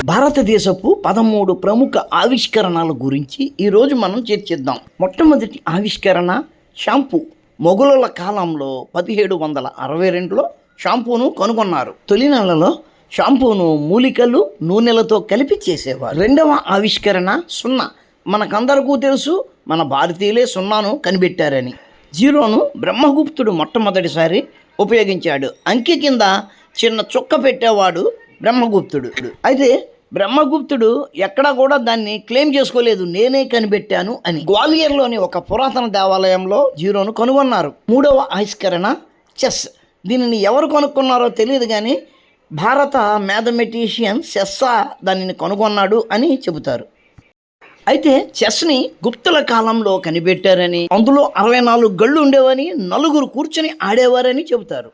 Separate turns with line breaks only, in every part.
భారతదేశపు 13 ప్రముఖ ఆవిష్కరణల గురించి ఈరోజు మనం చర్చిద్దాం. మొట్టమొదటి ఆవిష్కరణ షాంపూ. మొఘలుల కాలంలో 1762లో షాంపూను కనుగొన్నారు. తొలినాళ్లలో షాంపూను మూలికలు నూనెలతో కలిపి చేసేవారు. రెండవ ఆవిష్కరణ సున్నా. మనకందరికీ తెలుసు, మన భారతీయులే సున్నాను కనిపెట్టారని. జీరోను బ్రహ్మగుప్తుడు మొట్టమొదటిసారి ఉపయోగించాడు. అంకె కింద చిన్న చుక్క పెట్టేవాడు బ్రహ్మగుప్తుడు. అయితే బ్రహ్మగుప్తుడు ఎక్కడా కూడా దాన్ని క్లెయిమ్ చేసుకోలేదు, నేనే కనిపెట్టాను అని. గ్వాలియర్లోని ఒక పురాతన దేవాలయంలో జీరోను కనుగొన్నారు. మూడవ ఆవిష్కరణ చెస్. దీనిని ఎవరు కనుక్కున్నారో తెలియదు, కానీ భారత మ్యాథమెటిషియన్ సెస్సా దానిని కనుగొన్నాడు అని చెబుతారు. అయితే చెస్ని గుప్తుల కాలంలో కనిపెట్టారని, అందులో 64 గళ్ళు ఉండేవని, 4 కూర్చొని ఆడేవారని చెబుతారు.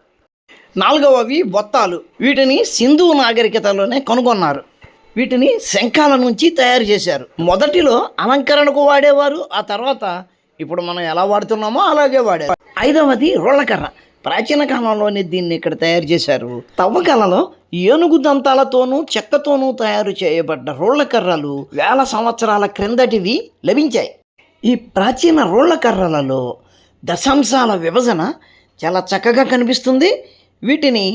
నాలుగవవి బొత్తాలు. వీటిని సింధు నాగరికతలోనే కనుగొన్నారు. వీటిని శంఖాల నుంచి తయారు చేశారు. మొదటిలో అలంకరణకు వాడేవారు, ఆ తర్వాత ఇప్పుడు మనం ఎలా వాడుతున్నామో అలాగే వాడారు. ఐదవది రోళ్లకర్ర. ప్రాచీన కాలంలోనే దీన్ని ఇక్కడ తయారు చేశారు. తవ్వకాలలో ఏనుగు దంతాలతోనూ చెక్కతోనూ తయారు చేయబడ్డ రోళ్లకర్రలు వేల సంవత్సరాల క్రిందటివి లభించాయి. ఈ ప్రాచీన రోళ్లకర్రలలో దశాంశాల విభజన చాలా చక్కగా కనిపిస్తుంది. వీటిని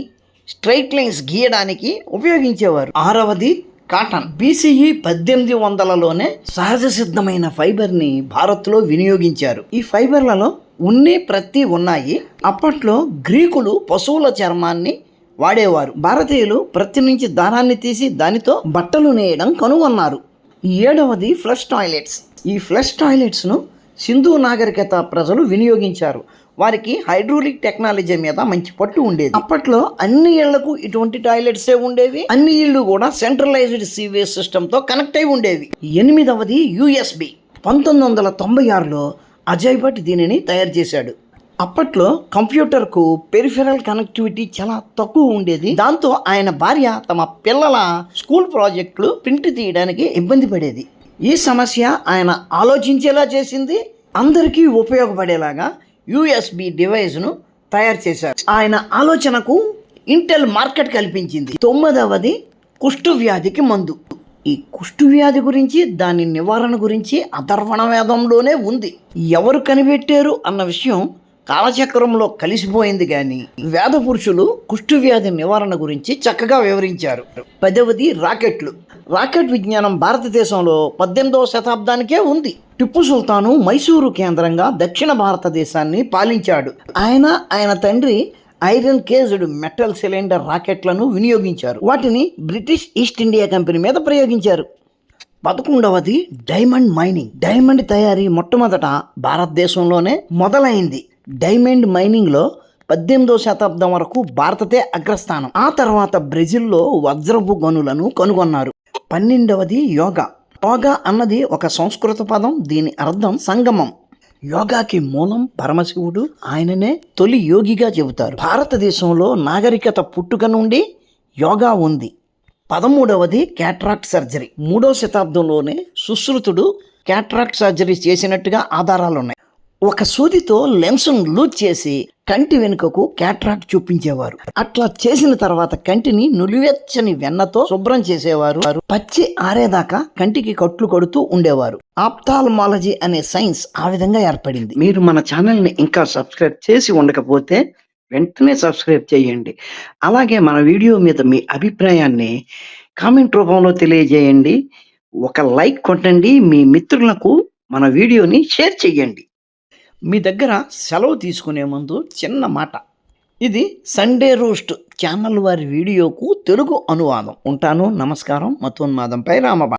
స్ట్రైట్ లైన్స్ గీయడానికి ఉపయోగించేవారు. ఆరవది కాటన్. BCE 1800లోనే సహజ సిద్ధమైన ఫైబర్ని భారత్లో వినియోగించారు. ఈ ఫైబర్లలో ఉన్ని ప్రతి ఉన్నాయి. అప్పట్లో గ్రీకులు పశువుల చర్మాన్ని వాడేవారు. భారతీయులు ప్రతి నుంచి దారాన్ని తీసి దానితో బట్టలు నేయడం కనుగొన్నారు. ఏడవది ఫ్లష్ టాయిలెట్స్. ఈ ఫ్లష్ టాయిలెట్స్ను సింధు నాగరికత ప్రజలు వినియోగించారు. వారికి హైడ్రోలిక్ టెక్నాలజీ మీద మంచి పట్టు ఉండేది. అప్పట్లో అన్ని ఇళ్లకు ఇటువంటి టాయిలెట్సే ఉండేవి. అన్ని ఇళ్ళు కూడా సెంట్రలైజ్డ్ సీవేజ్ సిస్టంతో కనెక్ట్ అయి ఉండేవి. ఎనిమిదవది USB. 1996లో అజయ్ భట్ దీనిని తయారు చేశాడు. అప్పట్లో కంప్యూటర్కు పెరిఫెరల్ కనెక్టివిటీ చాలా తక్కువ ఉండేది. దాంతో ఆయన భార్య తమ పిల్లల స్కూల్ ప్రాజెక్టులు ప్రింట్ తీయడానికి ఇబ్బంది పడేది. ఈ సమస్య ఆయన ఆలోచించేలా చేసింది. అందరికీ ఉపయోగపడేలాగా USB డివైస్ను తయారు చేశారు. ఆయన ఆలోచనకు ఇంటెల్ మార్కెట్ కల్పించింది. 9వది కుష్టు వ్యాధికి మందు. ఈ కుష్టు వ్యాధి గురించి, దాని నివారణ గురించి అథర్వణ వేదంలోనే ఉంది. ఎవరు కనిపెట్టారు అన్న విషయం కాలచక్రంలో కలిసిపోయింది, కానీ వేద పురుషులు కుష్టు వ్యాధి నివారణ గురించి చక్కగా వివరించారు. 10వది రాకెట్లు. రాకెట్ విజ్ఞానం భారతదేశంలో 18వ శతాబ్దానికే ఉంది. టిప్పు సుల్తాను మైసూరు కేంద్రంగా దక్షిణ భారతదేశాన్ని పాలించాడు. ఆయన తండ్రి ఐరన్ కేజ్డ్ మెటల్ సిలిండర్ రాకెట్లను వినియోగించారు. వాటిని బ్రిటిష్ ఈస్ట్ ఇండియా కంపెనీ మీద ప్రయోగించారు. 11వది డైమండ్ మైనింగ్. డైమండ్ తయారీ మొట్టమొదట భారతదేశంలోనే మొదలైంది. డైమండ్ మైనింగ్లో 18వ శతాబ్దం వరకు భారతదే అగ్రస్థానం. ఆ తర్వాత బ్రెజిల్లో వజ్రపు గనులను కనుగొన్నారు. 12వది యోగా. యోగా అన్నది ఒక సంస్కృత పదం. దీని అర్థం సంగమం. యోగాకి మూలం పరమశివుడు. ఆయననే తొలి యోగిగా చెబుతారు. భారతదేశంలో నాగరికత పుట్టుక నుండి యోగా ఉంది. 13వది క్యాట్రాక్ట్ సర్జరీ. 3వ శతాబ్దంలోనే సుశ్రుతుడు క్యాట్రాక్ట్ సర్జరీ చేసినట్టుగా ఆధారాలున్నాయి. ఒక సూదితో లెన్స్ను లూజ్ చేసి కంటి వెనుకకు క్యాట్రాక్ట్ చూపించేవారు. అట్లా చేసిన తర్వాత కంటిని నులివెచ్చని వెన్నతో శుభ్రం చేసేవారు. పచ్చి ఆరేదాకా కంటికి కట్లు కడుతూ ఉండేవారు. ఆప్థాల్మాలజీ అనే సైన్స్ ఆ విధంగా ఏర్పడింది. మీరు మన ఛానల్ని ఇంకా సబ్స్క్రైబ్ చేసి ఉండకపోతే వెంటనే సబ్స్క్రైబ్ చేయండి. అలాగే మన వీడియో మీద మీ అభిప్రాయాన్ని కామెంట్ రూపంలో తెలియజేయండి. ఒక లైక్ కొట్టండి. మీ మిత్రులకు మన వీడియోని షేర్ చేయండి. మీ దగ్గర సెలవు తీసుకునే ముందు చిన్న మాట. ఇది సండే రోస్ట్ ఛానల్ వారి వీడియోకు తెలుగు అనువాదం. ఉంటాను. నమస్కారం. మతోన్మాదంపై రామబా.